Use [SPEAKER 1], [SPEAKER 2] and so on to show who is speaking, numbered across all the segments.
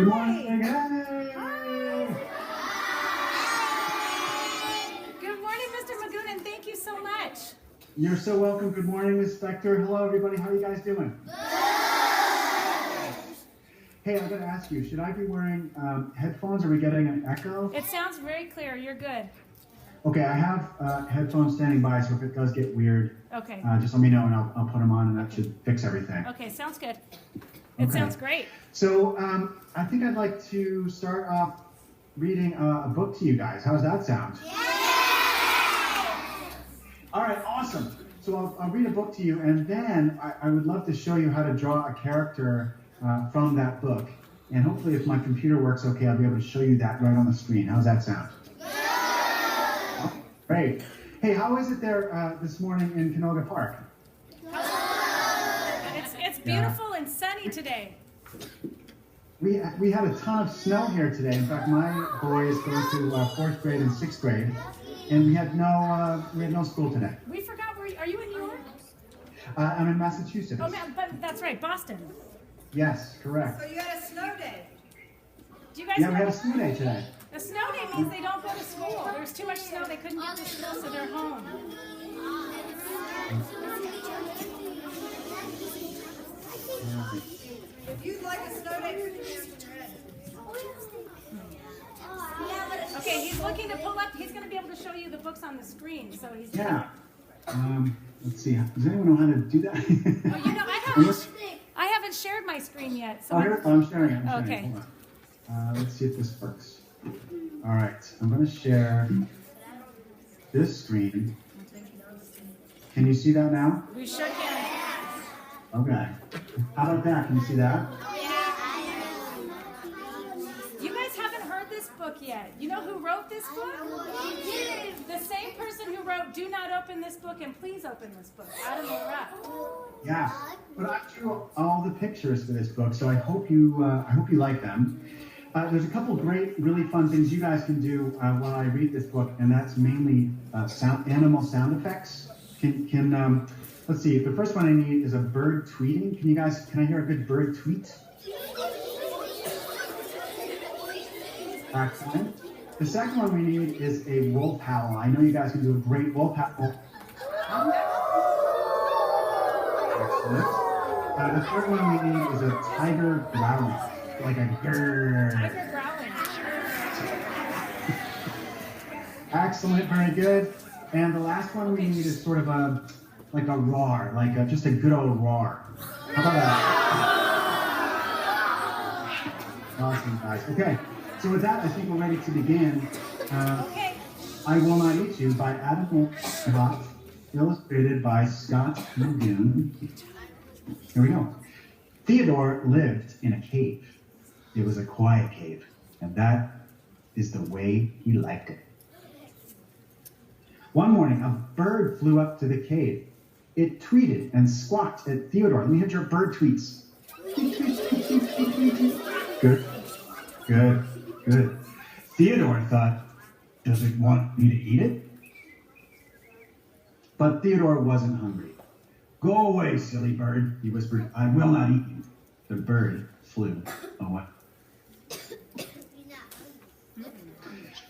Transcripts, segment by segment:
[SPEAKER 1] Good morning.
[SPEAKER 2] Good morning, Mr. Magoon, thank you so much.
[SPEAKER 1] You're so welcome. Good morning, Ms. Spector. Hello, everybody. How are you guys doing? Hey, I'm going to ask you, should I be wearing headphones? Are we getting an echo?
[SPEAKER 2] It sounds very clear. You're good.
[SPEAKER 1] Okay, I have headphones standing by, so if it does get weird,
[SPEAKER 2] Okay.
[SPEAKER 1] Just let me know and I'll put them on and that should fix everything.
[SPEAKER 2] Okay, sounds good. It sounds great.
[SPEAKER 1] So I think I'd like to start off reading a book to you guys. How does that sound? Yeah! All right, awesome. So I'll read a book to you, and then I would love to show you how to draw a character from that book. And hopefully, if my computer works okay, I'll be able to show you that right on the screen. How's that sound? Yeah! Great. Hey, how is it there this morning in Canoga Park?
[SPEAKER 2] It's beautiful and sunny today.
[SPEAKER 1] We had a ton of snow here today. In fact, my boys go to 4th grade and 6th grade, and we had no school today.
[SPEAKER 2] We forgot are you in New York?
[SPEAKER 1] I'm in Massachusetts.
[SPEAKER 2] Oh, man, but that's right, Boston.
[SPEAKER 1] Yes, correct.
[SPEAKER 3] So you had a snow day.
[SPEAKER 2] Do you guys
[SPEAKER 1] Yeah, we had a snow day today.
[SPEAKER 2] A snow day means they don't go to school. There's too much snow, they couldn't get to school, so they're home.
[SPEAKER 3] If you'd like a snow day, put your hands in red.
[SPEAKER 2] Okay, he's looking to pull up. He's going to be able to show you the books on the screen. So he's
[SPEAKER 1] Yeah. Let's see. Does anyone know how to do that?
[SPEAKER 2] Oh, you know, I haven't shared my screen yet. So
[SPEAKER 1] I'm sharing it.
[SPEAKER 2] Okay.
[SPEAKER 1] Hold on. Let's see if this works. All right. I'm going to share this screen. Can you see that now?
[SPEAKER 2] We sure can.
[SPEAKER 1] Okay. How about that? Can you see that?
[SPEAKER 2] You guys haven't heard this book yet. You know who wrote this book? The same person who wrote "Do Not Open This Book" and "Please Open This Book." Adam Rupp.
[SPEAKER 1] Yeah. But I drew all the pictures for this book, so I hope you like them. There's a couple great, really fun things you guys can do while I read this book, and that's mainly animal sound effects. Let's see. The first one I need is a bird tweeting. Can I hear a good bird tweet? Excellent. The second one we need is a wolf howl. I know you guys can do a great wolf howl. Excellent. The third one we need is a tiger growling, like a grrr.
[SPEAKER 2] Tiger growling.
[SPEAKER 1] Excellent, very good. And the last one we need is sort of like a roar, just a good old roar. How about that? Awesome, guys. Okay, so with that, I think we're ready to begin.
[SPEAKER 2] Okay.
[SPEAKER 1] I Will Not Eat You by Adam Scott, illustrated by Scott Magoon. Here we go. Theodore lived in a cave. It was a quiet cave, and that is the way he liked it. One morning, a bird flew up to the cave. It tweeted and squawked at Theodore. Let me hear your bird tweets. Good, good, good. Theodore thought, does it want me to eat it? But Theodore wasn't hungry. Go away, silly bird, he whispered. I will not eat you. The bird flew away.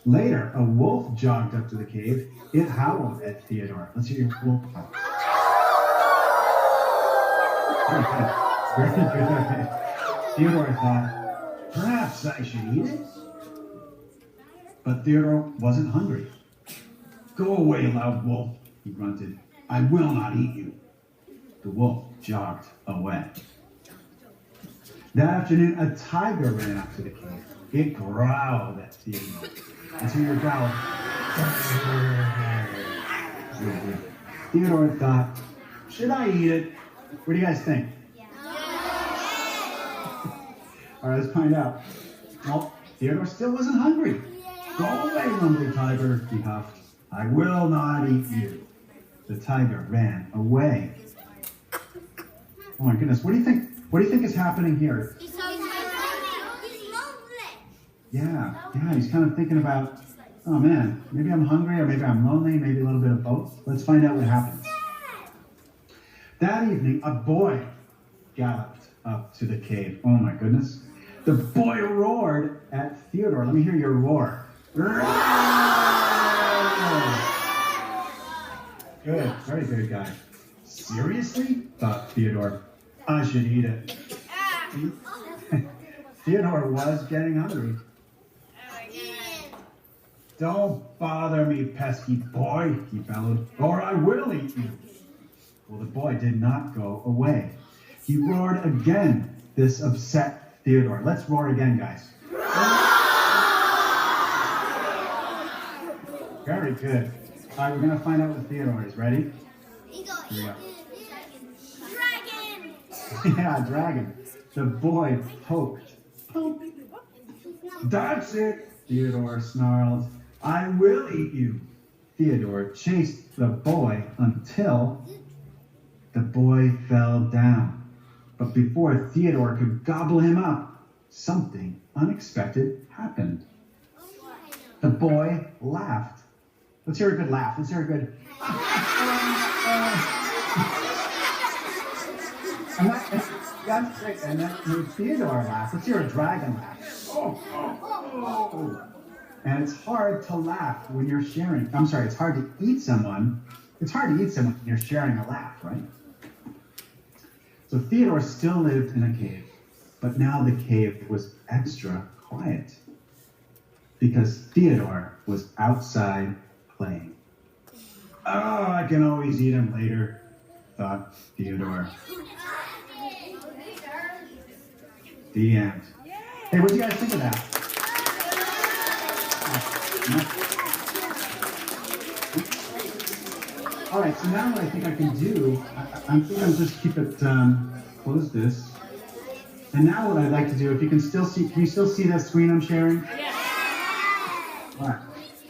[SPEAKER 1] Later, a wolf jogged up to the cave. It howled at Theodore. Let's hear your wolf howl. Very good. Theodore thought, perhaps I should eat it. But Theodore wasn't hungry. Go away, loud wolf, he grunted. I will not eat you. The wolf jogged away. That afternoon, a tiger ran up to the cave. It growled at Theodore. Let's hear your growl. Theodore thought, should I eat it? What do you guys think? Yeah. All right, let's find out. Well, Theodore still wasn't hungry. Go away, lumbly tiger, he huffed. I will not eat you. The tiger ran away. Oh my goodness, what do you think? What do you think is happening here?
[SPEAKER 4] He's lonely.
[SPEAKER 1] Yeah, he's kind of thinking about, oh man, maybe I'm hungry or maybe I'm lonely, maybe a little bit of both. Let's find out what happens. That evening, a boy galloped up to the cave. Oh my goodness. The boy roared at Theodore. Let me hear your roar. Good, very good, guy. Seriously? Thought Theodore. I should eat it. Theodore was getting hungry. Don't bother me, pesky boy, he bellowed, or I will eat you. Well, the boy did not go away. He roared again, this upset Theodore. Let's roar again, guys. Very good. All right, we're going to find out what Theodore is. Ready? Here we go.
[SPEAKER 4] Dragon!
[SPEAKER 1] Yeah, dragon. The boy poked. Poke. That's it, Theodore snarled. I will eat you. Theodore chased the boy until the boy fell down. But before Theodore could gobble him up, something unexpected happened. The boy laughed. Let's hear a good laugh. Let's hear a good... That's great. And then Theodore laughed. Let's hear a dragon laugh. And it's hard to laugh when you're sharing. I'm sorry, it's hard to eat someone. It's hard to eat someone when you're sharing a laugh, right? So Theodore still lived in a cave, but now the cave was extra quiet because Theodore was outside playing. Oh, I can always eat him later, thought Theodore. The end. Hey, what do you guys think of that? All right, so now what I think I can do, I'm going to just keep it, close this. And now what I'd like to do, if you can still see, can you still see that screen I'm sharing?
[SPEAKER 2] Yes.
[SPEAKER 1] All right.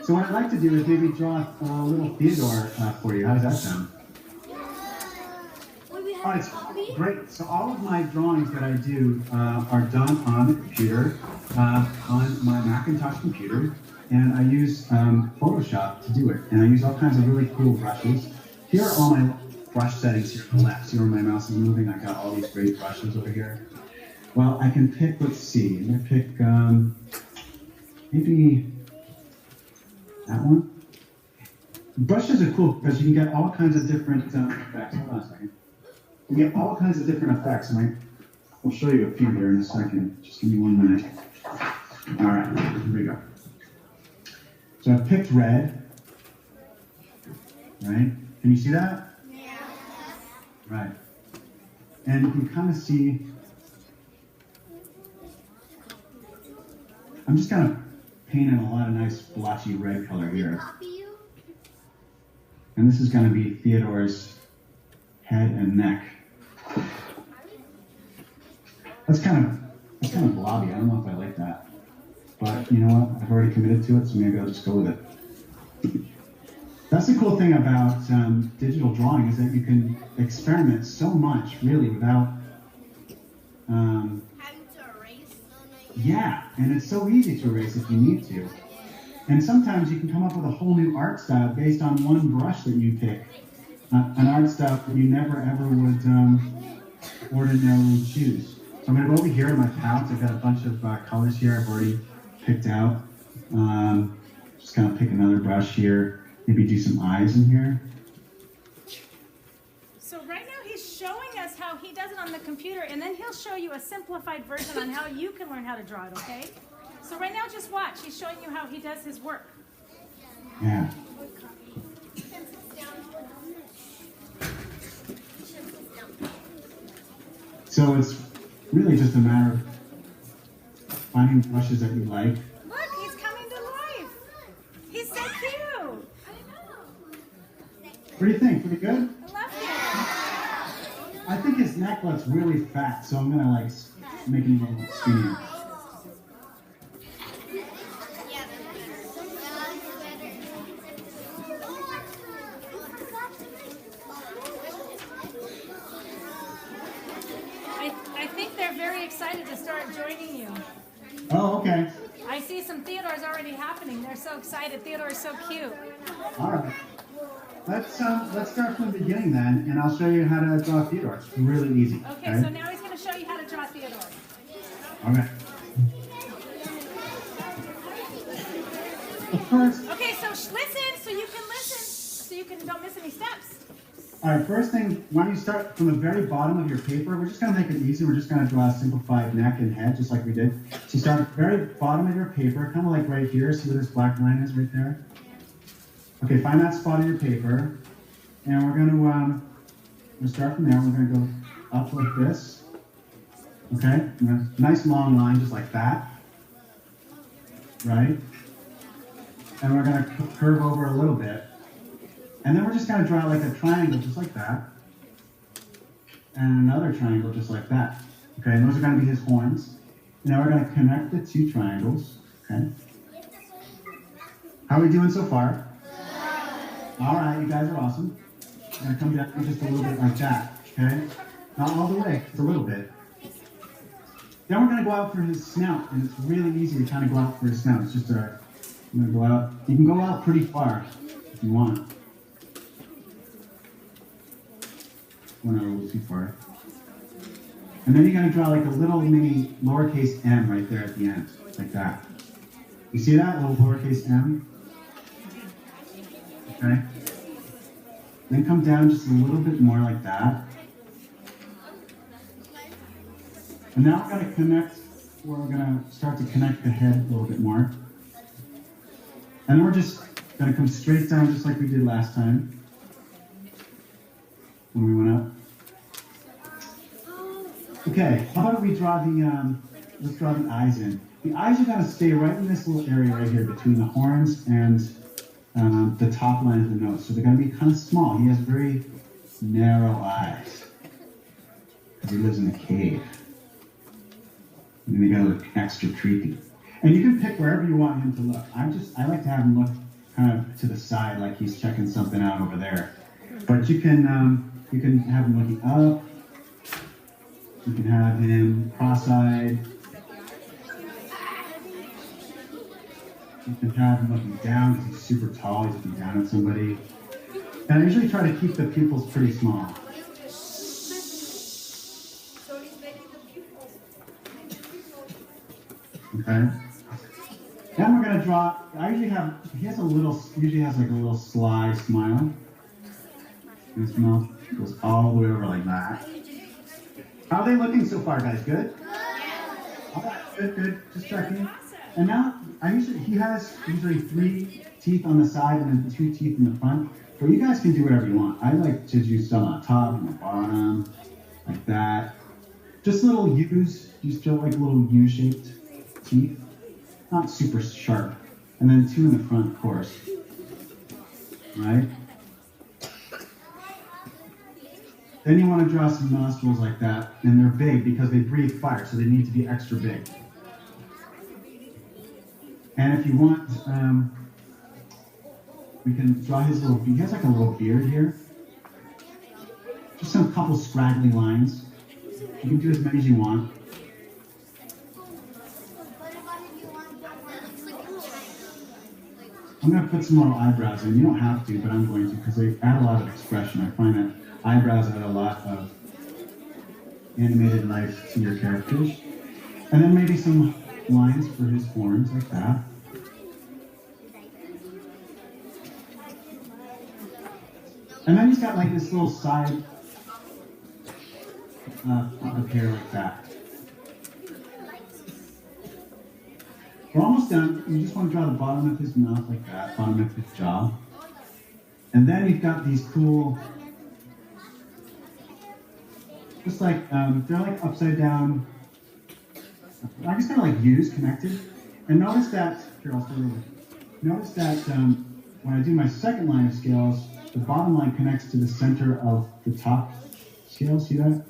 [SPEAKER 1] So what I'd like to do is maybe draw a little Theodore for you. How does that sound? All right, great. So all of my drawings that I do are done on the computer, on my Macintosh computer, and I use Photoshop to do it. And I use all kinds of really cool brushes. Here are all my brush settings here on the left. See where my mouse is moving? I got all these great brushes over here. Well, I can pick, let's see, I'm going to pick maybe that one. Brushes are cool because you can get all kinds of different effects. Hold on a second. You get all kinds of different effects, and I'll show you a few here in a second. Just give me 1 minute. All right, here we go. So I've picked red, right? Can you see that?
[SPEAKER 4] Yeah.
[SPEAKER 1] Right. And you can kind of see, I'm just kind of painting a lot of nice blotchy red color here. And this is going to be Theodore's head and neck. That's kind of blobby. I don't know if I like that. But you know what? I've already committed to it, so maybe I'll just go with it. That's the cool thing about digital drawing is that you can experiment so much, really, without...
[SPEAKER 4] Having to erase?
[SPEAKER 1] Yeah, and it's so easy to erase if you need to. And sometimes you can come up with a whole new art style based on one brush that you pick. An art style that you never ever would ordinarily choose. So I'm going to go over here in my palettes. I've got a bunch of colors here I've already picked out. Just kind of pick another brush here. Maybe do some eyes in here.
[SPEAKER 2] So right now he's showing us how he does it on the computer, and then he'll show you a simplified version on how you can learn how to draw it, okay? So right now just watch. He's showing you how he does his work.
[SPEAKER 1] Yeah. So it's really just a matter of finding brushes that you like.
[SPEAKER 2] Look, he's coming to life. He's so cute.
[SPEAKER 1] What do you think? Pretty good?
[SPEAKER 2] I love him.
[SPEAKER 1] I think his neck looks really fat, so I'm gonna like make him a little skinnier.
[SPEAKER 2] I think they're very excited to start joining you.
[SPEAKER 1] Oh, okay.
[SPEAKER 2] I see some Theodores already happening. They're so excited. Theodore's so cute.
[SPEAKER 1] All right. Let's start from the beginning then, and I'll show you how to draw Theodore. It's really easy.
[SPEAKER 2] Okay, so now he's going to show you how to draw Theodore.
[SPEAKER 1] Okay. First,
[SPEAKER 2] Okay, so listen, so you can listen, so you can don't miss any steps.
[SPEAKER 1] all right, first thing, why don't you start from the very bottom of your paper? We're just going to make it easy. We're just going to draw a simplified neck and head, just like we did. So start at the very bottom of your paper, kind of like right here. See where this black line is right there? Okay, find that spot on your paper. And we're going to start from there. We're going to go up like this. Okay? Nice long line, just like that. Right? And we're going to curve over a little bit. And then we're just going to draw like a triangle just like that. And another triangle just like that. Okay, and those are going to be his horns. And now we're going to connect the two triangles. Okay. How are we doing so far? All right, you guys are awesome. We're going to come down just a little bit like that. Okay? Not all the way, just a little bit. Then we're going to go out for his snout. And it's really easy to kind of go out for his snout. It's just I'm going to go out. You can go out pretty far if you want. Well, not a little too far. And then you're going to draw like a little mini lowercase m right there at the end, like that. You see that little lowercase m? Okay. Then come down just a little bit more like that. And now we're going to connect, we're going to start to connect the head a little bit more. And then we're just going to come straight down just like we did last time. When we went up. Okay, how about we draw the, let's draw the eyes in. The eyes are going to stay right in this little area right here between the horns and the top line of the nose. So they're going to be kind of small. He has very narrow eyes. Because he lives in a cave. And they got to look extra creepy. And you can pick wherever you want him to look. I like to have him look kind of to the side like he's checking something out over there. But you can have him looking up. You can have him cross-eyed. You can have him looking down because he's super tall. He's looking down at somebody. And I usually try to keep the pupils pretty small.
[SPEAKER 3] So he's making the pupils.
[SPEAKER 1] Okay. Then we're gonna draw. He usually has like a little sly smile. His mouth goes all the way over like that. How are they looking so far, guys? Good? All right, good. Just checking. And now, he has usually 3 teeth on the side and then 2 teeth in the front. But you guys can do whatever you want. I like to use some on top and the bottom, like that. Just little U's, just like little U-shaped teeth. Not super sharp. And then 2 in the front, of course. Right? Then you want to draw some nostrils like that, and they're big because they breathe fire, so they need to be extra big. And if you want, we can draw his little, he has like a little beard here. Just some couple scraggly lines. You can do as many as you want. I'm going to put some little eyebrows in. You don't have to, but I'm going to because they add a lot of expression. I find that eyebrows add a lot of animated life to your characters. And then maybe some lines for his horns, like that. And then he's got like this little side of hair like that. We're almost done. You just want to draw the bottom of his mouth like that, bottom of his jaw. And then you've got these cool, just like, they're like upside down, I guess kind of like U's connected. And notice that, here I'll start over. Notice that when I do my second line of scales, the bottom line connects to the center of the top scale. See that?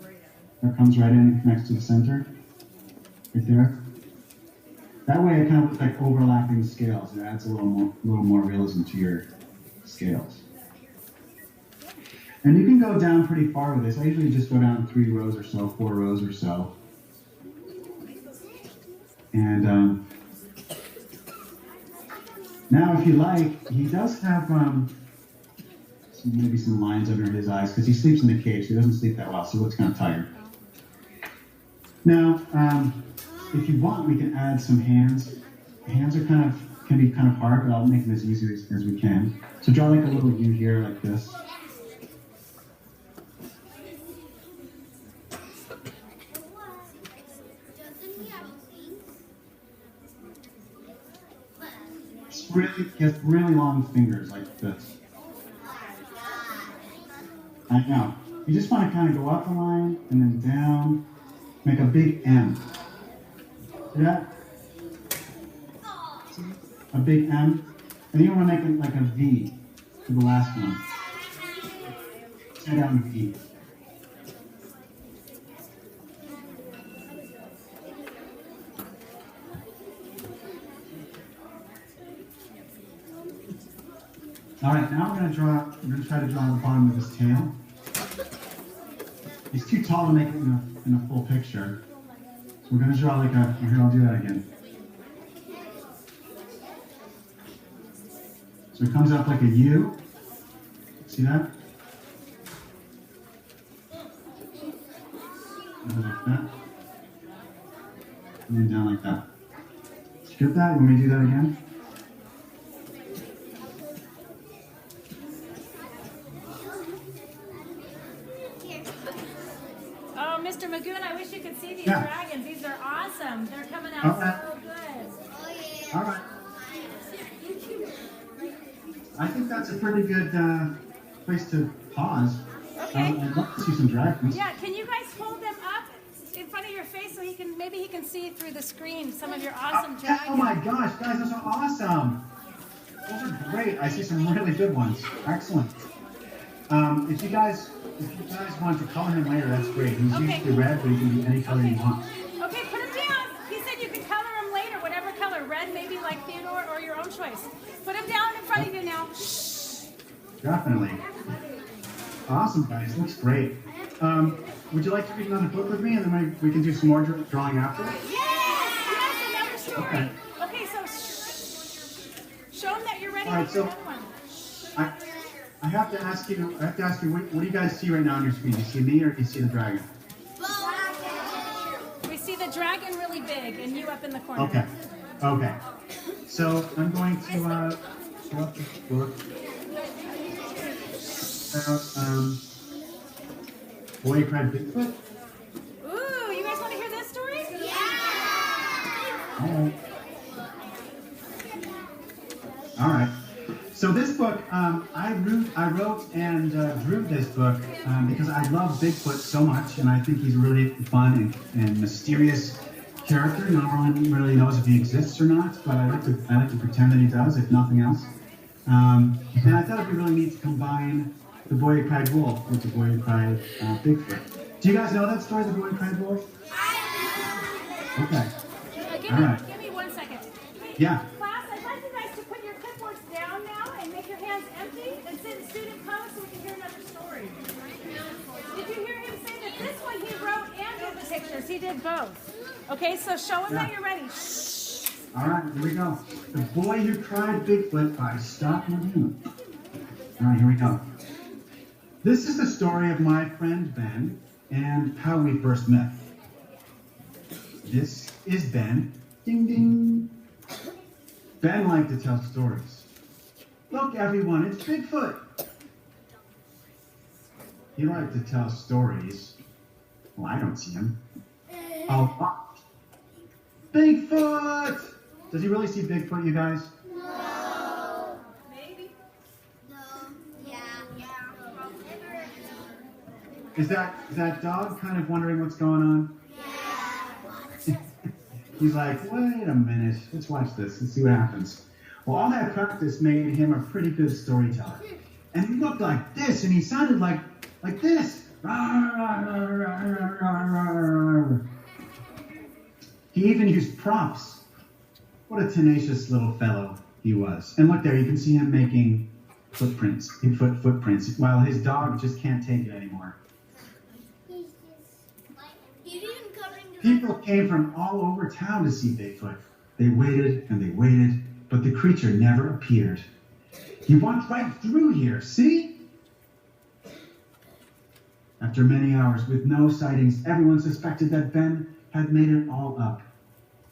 [SPEAKER 1] That comes right in and connects to the center, right there. That way it kind of looks like overlapping scales. It adds a little more realism to your scales. And you can go down pretty far with this. I usually just go down 3 rows or so, 4 rows or so. And now if you like, he does have maybe some lines under his eyes because he sleeps in the cave, so he doesn't sleep that well, so he looks kind of tired. Now, if you want, we can add some hands. Hands are kind of can be kind of hard, but I'll make it as easy as we can. So draw like a little U here, like this. He has really long fingers, like this. I know. You just want to kind of go up a line and then down. Make a big M. See that? A big M. And you want to make it like a V for the last one. Say down V. All right, now we're going to try to draw the bottom of his tail. He's too tall to make it in a full picture. So we're going to draw like a, here, I'll do that again. So it comes up like a U. See that? Like that. And then down like that. Skip that. You want me to do that again?
[SPEAKER 2] Mr. Magoon, I wish you could see these dragons. These are awesome. They're coming out so good.
[SPEAKER 1] All right. I think that's a pretty good place to pause.
[SPEAKER 2] Okay.
[SPEAKER 1] I'd love to see some dragons.
[SPEAKER 2] Yeah, can you guys hold them up in front of your face so maybe he can see through the screen some of your awesome dragons?
[SPEAKER 1] Oh my gosh, guys, those are awesome. Those are great. I see some really good ones. Excellent. If you guys want to color him later, that's great. He's usually red, but he can be any color you want.
[SPEAKER 2] Okay, put him down. He said you can color him later, whatever color. Red, maybe like Theodore, or your own choice. Put him down in front of you now.
[SPEAKER 1] Definitely. Awesome, guys. Looks great. Would you like to read another book with me, and then we can do some more drawing after?
[SPEAKER 2] Yes, another story. Okay, so show him that you're ready.
[SPEAKER 1] All right, so I have to ask you. What do you guys see right now on your screen? Do you see me, or do you see the dragon?
[SPEAKER 2] We see the dragon really big, and you up in the corner.
[SPEAKER 1] Okay. Okay. So I'm going to show up this book. Boy Who Cried Bigfoot.
[SPEAKER 2] Ooh, you guys want to hear this story?
[SPEAKER 1] All right. All right. So this book, I wrote and drew this book because I love Bigfoot so much, and I think he's really fun and mysterious character. No one really knows if he exists or not, but I like to pretend that he does, if nothing else. And I thought it'd be really neat to combine The Boy Who Cried Wolf with The Boy Who Cried Bigfoot. Do you guys know that story, The Boy Who Cried Wolf? Okay. All right.
[SPEAKER 2] Give me 1 second.
[SPEAKER 1] Yeah.
[SPEAKER 2] Class, I'd like you guys to put your clipboards down now and make your hands empty and sit in student pose so we can hear another story. Did you hear him say that this one he wrote and did the pictures? He did both. Okay, so show him that you're ready. Shh.
[SPEAKER 1] All right, here we go. The Boy Who Cried Bigfoot by Scott Magoon. All right, here we go. This is the story of my friend Ben and how we first met. This is Ben. Ding, ding. Ben liked to tell stories. Look, everyone, it's Bigfoot. He liked to tell stories. Well, I don't see him. Oh, Bigfoot! Does he really see Bigfoot, you guys?
[SPEAKER 3] No. Maybe.
[SPEAKER 4] No. Yeah.
[SPEAKER 1] Is that dog kind of wondering what's going on?
[SPEAKER 4] Yeah.
[SPEAKER 1] He's like, wait a minute, let's watch this and see what happens. Well, all that practice made him a pretty good storyteller. And he looked like this, and he sounded like this. He even used props. What a tenacious little fellow he was. And look there, you can see him making footprints, footprints, while his dog just can't take it anymore. People came from all over town to see Bigfoot. They waited and they waited, but the creature never appeared. He walked right through here, see? After many hours with no sightings, everyone suspected that Ben had made it all up.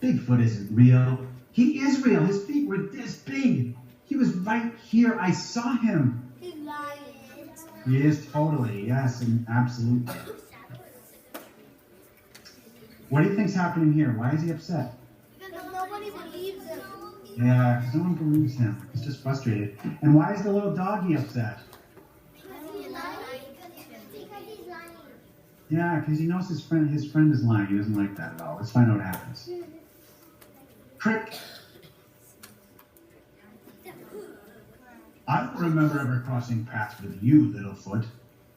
[SPEAKER 1] Bigfoot isn't real. He is real. His feet were this big. He was right here. I saw him.
[SPEAKER 4] He's lying.
[SPEAKER 1] He is totally. Yes, and absolutely. What do you think's happening here? Why is he upset?
[SPEAKER 4] Because nobody believes him.
[SPEAKER 1] Yeah, because no one believes him. He's just frustrated. And why is the little doggy upset?
[SPEAKER 4] Because he's lying. Because he's lying.
[SPEAKER 1] Yeah, because he knows his friend is lying. He doesn't like that at all. Let's find out what happens. Prick. I don't remember ever crossing paths with you, Littlefoot,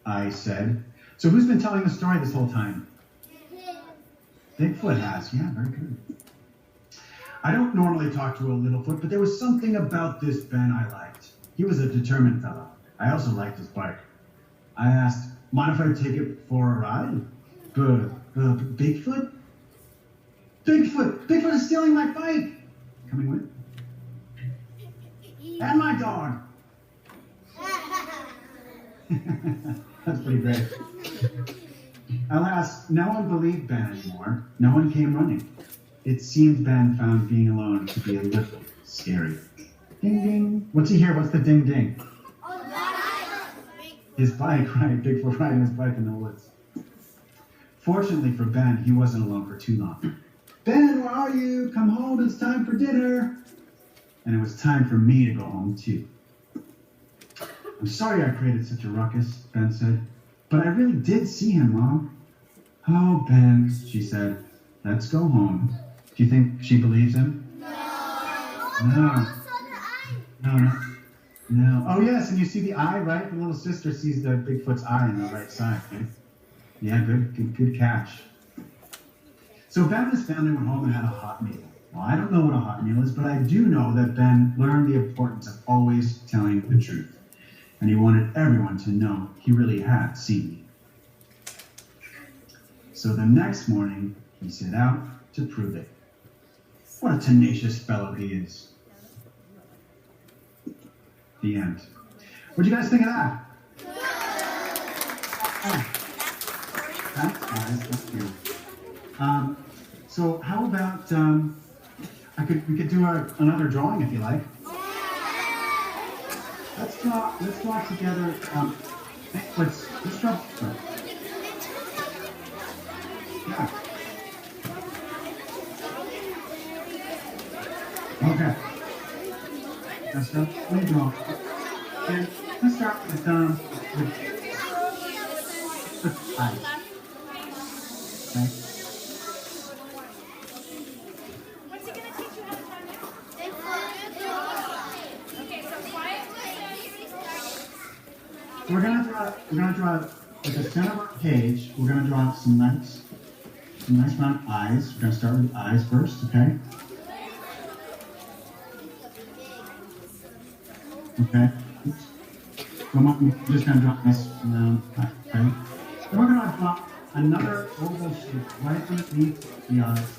[SPEAKER 1] I said. So who's been telling the story this whole time? Bigfoot has. Yeah, very good. I don't normally talk to a Littlefoot, but there was something about this Ben I liked. He was a determined fellow. I also liked his bike. I asked, mind if I take it for a ride? Bigfoot? Bigfoot is stealing my bike! Coming with? And my dog! That's pretty great. Alas, no one believed Ben anymore. No one came running. It seemed Ben found being alone to be a little scary. Ding ding. What's he hear? What's the ding ding? His bike, right? Bigfoot riding his bike in the woods. Fortunately for Ben, he wasn't alone for too long. Ben, where are you? Come home, it's time for dinner. And it was time for me to go home too. I'm sorry I created such a ruckus, Ben said. But I really did see him, Mom. Oh, Ben, she said. Let's go home. Do you think she believes him? No. No. Oh, yes, and you see the eye, right? The little sister sees the Bigfoot's eye on the right side, right? Yeah, good catch. So Ben and his family went home and had a hot meal. Well, I don't know what a hot meal is, but I do know that Ben learned the importance of always telling the truth. And he wanted everyone to know he really had seen me. So the next morning, he set out to prove it. What a tenacious fellow he is. The end. What'd you guys think of that? Oh, that's nice. That's cute. So how about we could do another drawing if you like. Let's draw together. Let's draw. Yeah. Okay. Let's start. Let me draw. And let's start with eyes. Okay.
[SPEAKER 2] What's he going to teach you how to draw now? Okay, so quiet.
[SPEAKER 1] So we're gonna draw at the center of our page. We're gonna draw some nice round eyes. We're gonna start with eyes first, okay? Okay. We're just gonna draw nice round eye, okay? Then we're gonna draw another oval shape right underneath the eyes.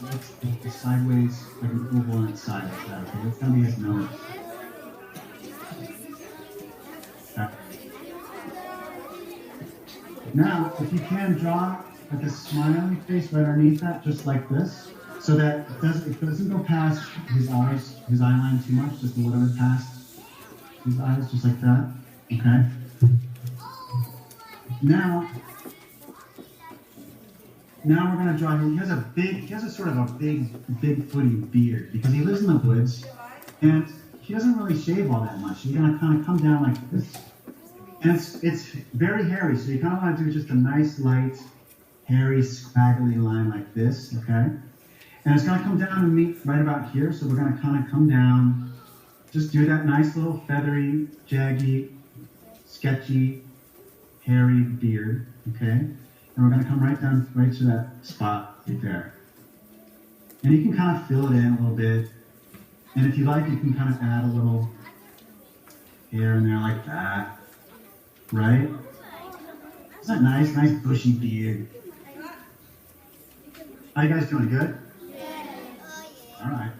[SPEAKER 1] It's sideways, like an oval on its side like that, okay? It's gonna be his nose. Okay. Now, if you can draw like a smiley face right underneath that, just like this, so that it doesn't go past his eye line too much, just a little bit past his eyes, just like that. Okay. Now we're gonna draw. He has a sort of a big footy beard because he lives in the woods, and he doesn't really shave all that much. He's gonna kind of come down like this. And it's very hairy, so you kind of want to do just a nice, light, hairy, scraggly line like this, okay? And it's going to come down and meet right about here, so we're going to kind of come down, just do that nice little feathery, jaggy, sketchy, hairy beard, okay? And we're going to come right down, right to that spot right there. And you can kind of fill it in a little bit. And if you like, you can kind of add a little hair in there like that. Right? Isn't that nice? Nice bushy beard. How you guys doing? Good? Yeah. All right.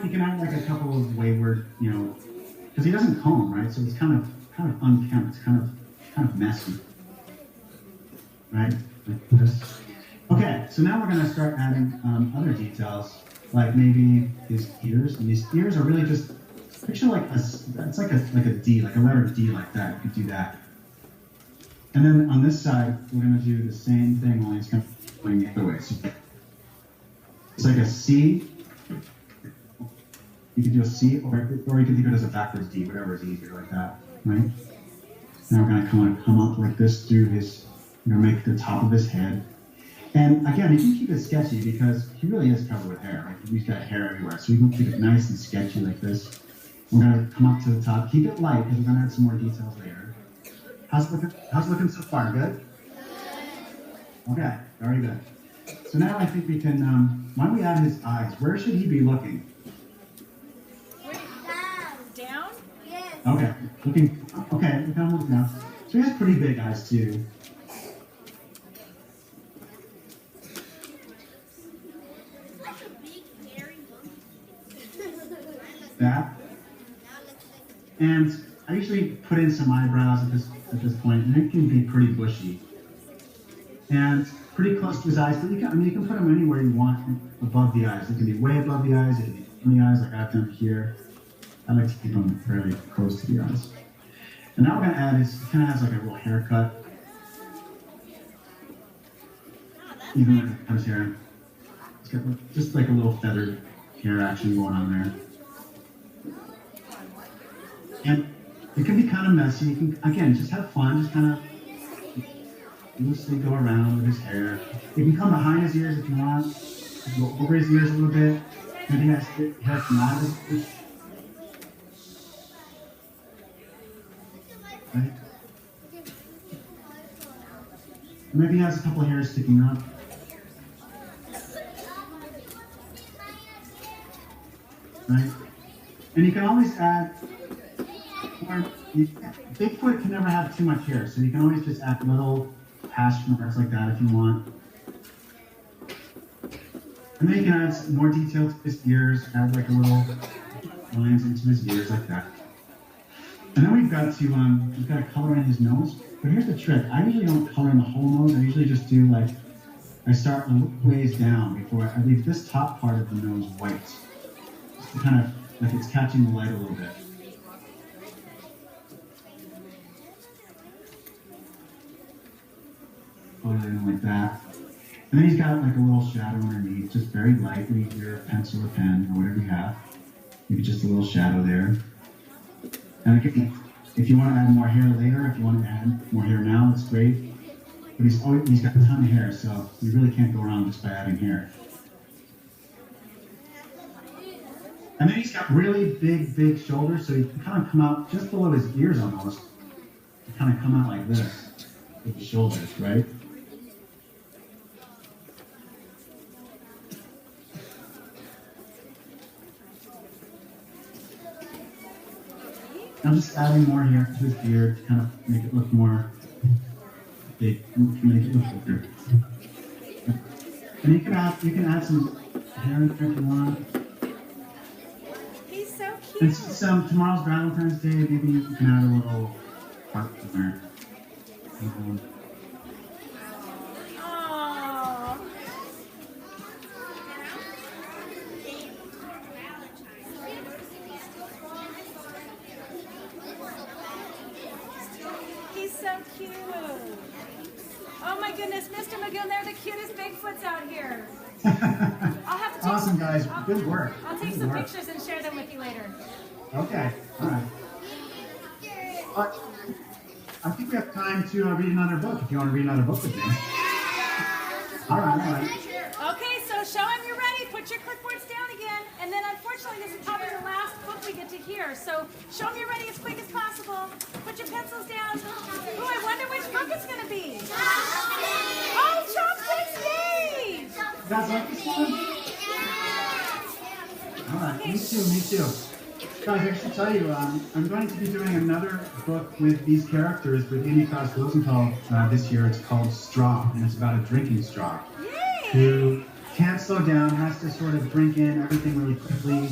[SPEAKER 1] You can add like a couple of wayward, because he doesn't comb, right? So it's kind of unkempt. It's kind of messy. Right? Like this. Okay. So now we're going to start adding other details like maybe his ears, and his ears are really just picture like it's like a D, like a letter D, like that. You could do that. And then on this side, we're gonna do the same thing, only it's kind of going the other way. So it's like a C. You could do a C, or you can think of it as a backwards D, whatever is easier, like that, right? Now we're gonna come up like this through his, we're gonna make the top of his head. And again, you can keep it sketchy because he really is covered with hair. Like he's got hair everywhere, so you can keep it nice and sketchy like this. We're gonna come up to the top. Keep it light because we're gonna add some more details later. How's it looking so far? Good? Okay, very good. So now I think we can, why don't we add his eyes? Where should he be looking?
[SPEAKER 2] Down?
[SPEAKER 4] Yes.
[SPEAKER 1] Okay, okay, look down, look down. So he has pretty big eyes too.
[SPEAKER 4] Like a big hairy monkey.
[SPEAKER 1] That. And I usually put in some eyebrows at this point, and it can be pretty bushy. And pretty close to his eyes, but you can put them anywhere you want above the eyes. It can be way above the eyes, it can be in the eyes, like I've done here. I like to keep them fairly close to the eyes. And now we're gonna add his, kind of has like a little haircut. Even like his hair. It's got just like a little feathered hair action going on there. And it can be kind of messy. You can, again, just have fun, just kind of loosely go around with his hair. You can come behind his ears if you want. Go over his ears a little bit. Maybe he has some eyes. Right? Maybe he has a couple of hairs sticking up. Right? And you can always add, Bigfoot can never have too much hair, so you can always just add little hash marks like that if you want. And then you can add more detail to his ears, add like a little lines into his ears like that. And then we've got to color in his nose. But here's the trick. I usually don't color in the whole nose. I usually just do like, I start a little ways down before I leave this top part of the nose white. Just to kind of, like it's catching the light a little bit. Color it in like that. And then he's got like a little shadow underneath, just very lightly, your pencil or pen or whatever you have. Maybe just a little shadow there. And again, if you want to add more hair later, if you want to add more hair now, that's great. But he's got a ton of hair, so you really can't go wrong just by adding hair. And then he's got really big shoulders, so he can kind of come out just below his ears almost. Kind of come out like this with the shoulders, right? I'm just adding more hair to his beard to kind of make it look more big, make it look bigger. And you can add some hair in there if you want.
[SPEAKER 2] He's so cute.
[SPEAKER 1] And since tomorrow's Valentine's Day, maybe you can add a little heart in there.
[SPEAKER 2] Aww. He's so cute. Oh my goodness, Mr. McGill, they're the cutest Bigfoots out here. I'll have to take
[SPEAKER 1] Awesome, guys. Good work.
[SPEAKER 2] I'll take some pictures and share them with you later.
[SPEAKER 1] Okay. All right. I think we have time to read another book. If you want to read another book with me. All right.
[SPEAKER 2] Okay, so show him you're ready. Put your clipboards down again. And then unfortunately, this is probably the last book we get to hear. So show him you're ready as quick as possible. Put your pencils down. Ooh, I wonder which book it's going to be. Oh, Chopsticks! Yay!
[SPEAKER 1] You guys like this one? All right. Me too. Guys, I should tell you, I'm going to be doing another book with these characters with Amy Krause Rosenthal this year. It's called Straw, and it's about a drinking straw who can't slow down, has to sort of drink in everything really quickly,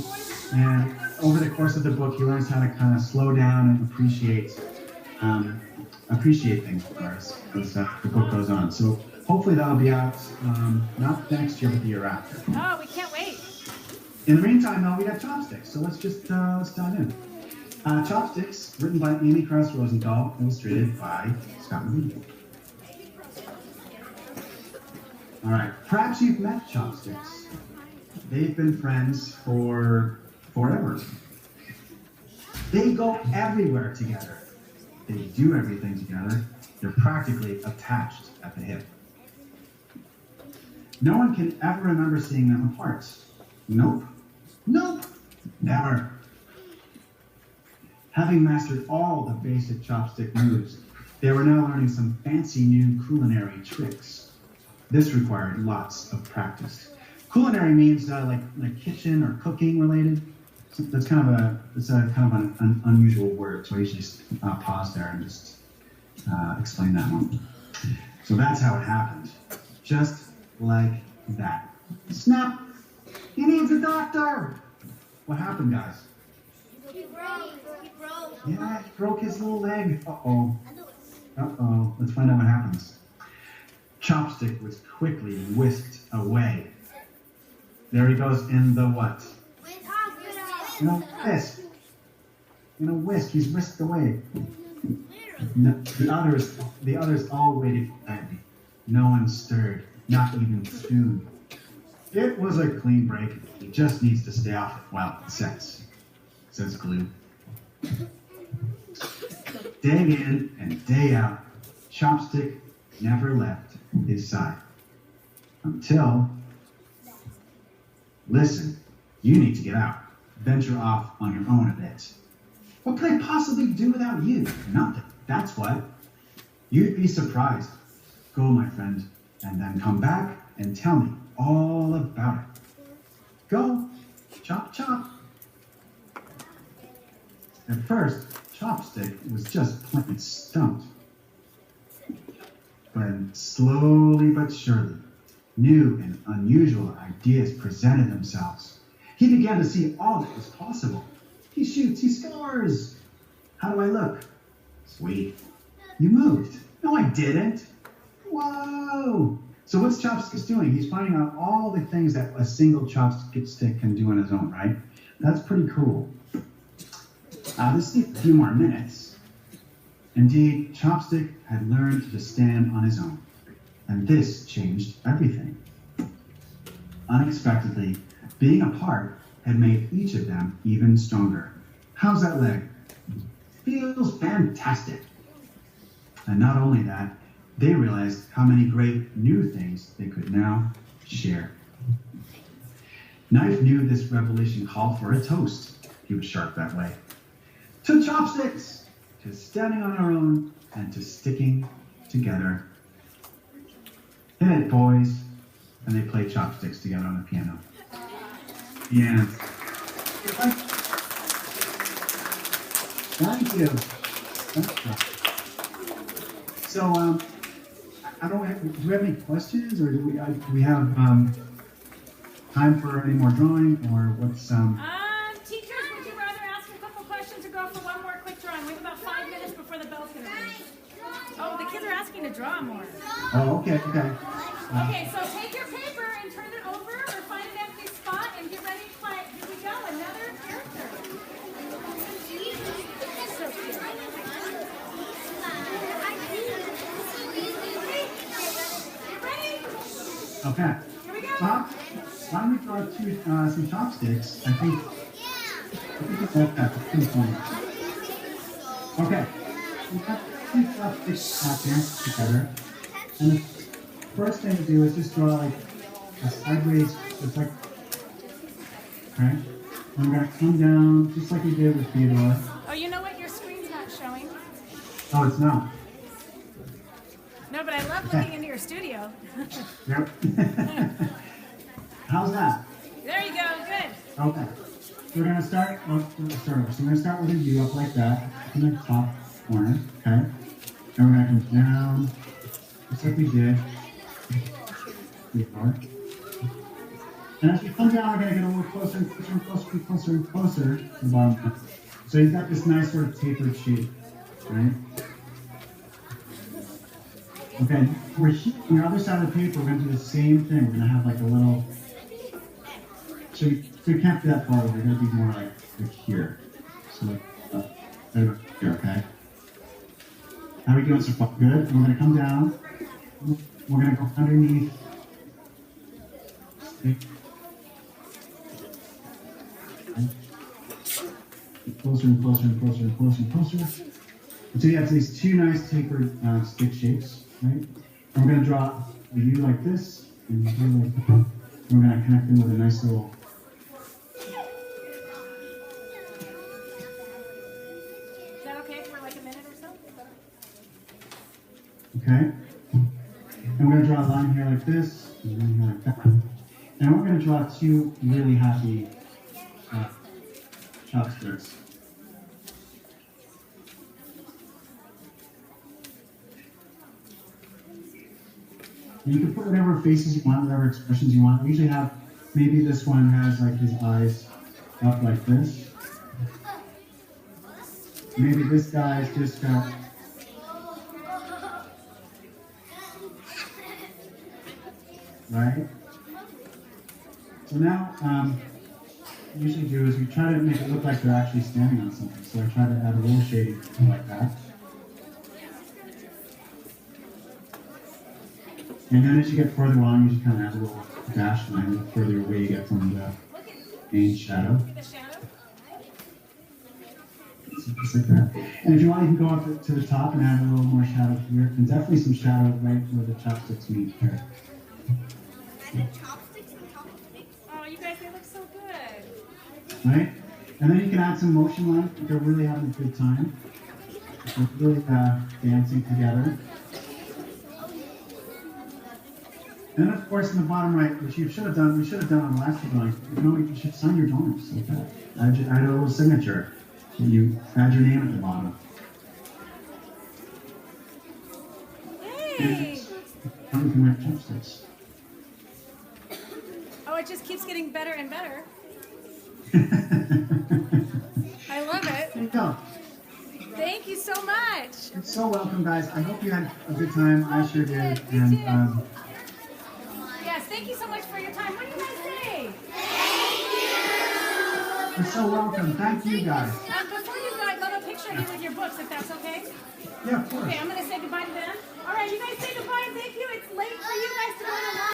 [SPEAKER 1] and over the course of the book, he learns how to kind of slow down and appreciate things as the book goes on. So hopefully that'll be out not next year, but the year after.
[SPEAKER 2] Oh, we can't wait.
[SPEAKER 1] In the meantime, though, we got Chopsticks, so let's dive in. Chopsticks, written by Amy Krauss Rosenthal, illustrated by Scott McGee. All right, perhaps you've met Chopsticks. They've been friends for forever. They go everywhere together. They do everything together. They're practically attached at the hip. No one can ever remember seeing them apart. Nope. Nope. Never. Having mastered all the basic chopstick moves, they were now learning some fancy new culinary tricks. This required lots of practice. Culinary means like kitchen or cooking related. So that's kind of an unusual word. So I usually just pause there and just explain that one. So that's how it happened. Just like that. Snap! He needs a doctor! What happened, guys?
[SPEAKER 4] He broke.
[SPEAKER 1] Yeah, he broke his little leg. Uh-oh. Uh-oh. Let's find out what happens. Chopstick was quickly whisked away. There he goes in the what? In a whisk. In a whisk. He's whisked away. No, the others all waited quietly. No one stirred, not even Spoon. It was a clean break. He just needs to stay off it while it sets, says Glue. Day in and day out, Chopstick never left his side. Until, listen, you need to get out. Venture off on your own a bit. What could I possibly do without you? Nothing. That's what. You'd be surprised. Go, my friend, and then come back and tell me all about it. Go. Chop, chop. At first, Chopstick was just plain stumped. But slowly but surely, new and unusual ideas presented themselves. He began to see all that was possible. He shoots, he scores. How do I look? Sweet. You moved. No, I didn't. Whoa. So what's Chopstick doing? He's finding out all the things that a single chopstick can do on his own, right? That's pretty cool. Let's see a few more minutes. Indeed, Chopstick had learned to stand on his own, and this changed everything. Unexpectedly, being apart had made each of them even stronger. How's that leg? Feels fantastic. And not only that, they realized how many great new things they could now share. Knife knew this revelation called for a toast. He was sharp that way. To Chopsticks! To standing on our own and to sticking together. Hit it, boys. And they play Chopsticks together on the piano. The end. Thank you. So, I don't have, do we have any questions, or do we have time for any more drawing, or what's
[SPEAKER 2] Teachers, would you rather ask a couple questions or go for one more quick drawing? We have about 5 minutes before the bell's gonna ring. Oh, the kids are asking to draw more.
[SPEAKER 1] Oh, okay.
[SPEAKER 2] Okay, so take your paper and turn it over, or find an empty spot, and get ready to play. Here we go, another character. So cute. Get ready?
[SPEAKER 1] Okay.
[SPEAKER 2] Here we go.
[SPEAKER 1] Why don't we draw some chopsticks? I think that's pretty funny. Okay. We have two chopsticks happening together. And the first thing to do is just draw like a sideways, just like, okay? And we're going to come down just like we did with Theodore.
[SPEAKER 2] Oh, you know what? Your screen's not showing.
[SPEAKER 1] Oh, it's not.
[SPEAKER 2] No, but I love looking into your studio.
[SPEAKER 1] Yep. How's that?
[SPEAKER 2] There you go. Good.
[SPEAKER 1] Okay. We're going to start, So we're going to start with a U up like that in the top corner, okay? And we're going to come down, just like we did before. And as we come down, we're going to get a little closer and closer and closer and closer and closer to the bottom. So you've got this nice sort of tapered shape, right? Okay, we're here on the other side of the paper, we're going to do the same thing. We're going to have like a little, so So you can't be that far over. You're gonna be more like here. So like right about here, okay? How are we doing so far? Good. And we're gonna come down. We're gonna go underneath. Closer and closer and closer and closer and closer. Until you have these two nice tapered stick shapes, right? And we're going to draw a U like this, and a U like that. And we're going to connect them with a nice little.
[SPEAKER 2] Is that okay for like a minute or so?
[SPEAKER 1] Okay? And we're going to draw a line here like this, and a line here like that. And we're going to draw two really happy chopsticks. And you can put whatever faces you want, whatever expressions you want. We usually have, maybe this one has like his eyes up like this. Maybe this guy's just got, right? So now, what we usually do is we try to make it look like they're actually standing on something. So I try to add a little shading like that. And then as you get further along, you just kind of add a little dash line the further away you get from the main shadow. Just like that. And if you want, you can go up to the top and add a little more shadow here. And definitely some shadow right where the chopsticks meet here.
[SPEAKER 2] Oh, you guys, they look so good.
[SPEAKER 1] Right? And then you can add some motion lines if they're really having a good time. They're really dancing together. And then, of course, in the bottom right, which we should have done on the last drawing, you should sign your donors like that. Add a little signature. So you add your name at the bottom.
[SPEAKER 2] Hey!
[SPEAKER 1] And you can write chopsticks.
[SPEAKER 2] Oh, it just keeps getting better and better. I love it.
[SPEAKER 1] There you go.
[SPEAKER 2] Thank you so much.
[SPEAKER 1] You're so welcome, guys. I hope you had a good time. I sure did.
[SPEAKER 2] We
[SPEAKER 1] And
[SPEAKER 2] did. Yes, thank you so much for your time. What do you guys say?
[SPEAKER 1] you're so welcome. Thank you, guys.
[SPEAKER 2] Before you go, I'd love a picture of you with your books, if that's okay.
[SPEAKER 1] Yeah, of course.
[SPEAKER 2] Okay, I'm going to say goodbye to them. All right, you guys say goodbye and thank you. It's late for you guys to go to lunch.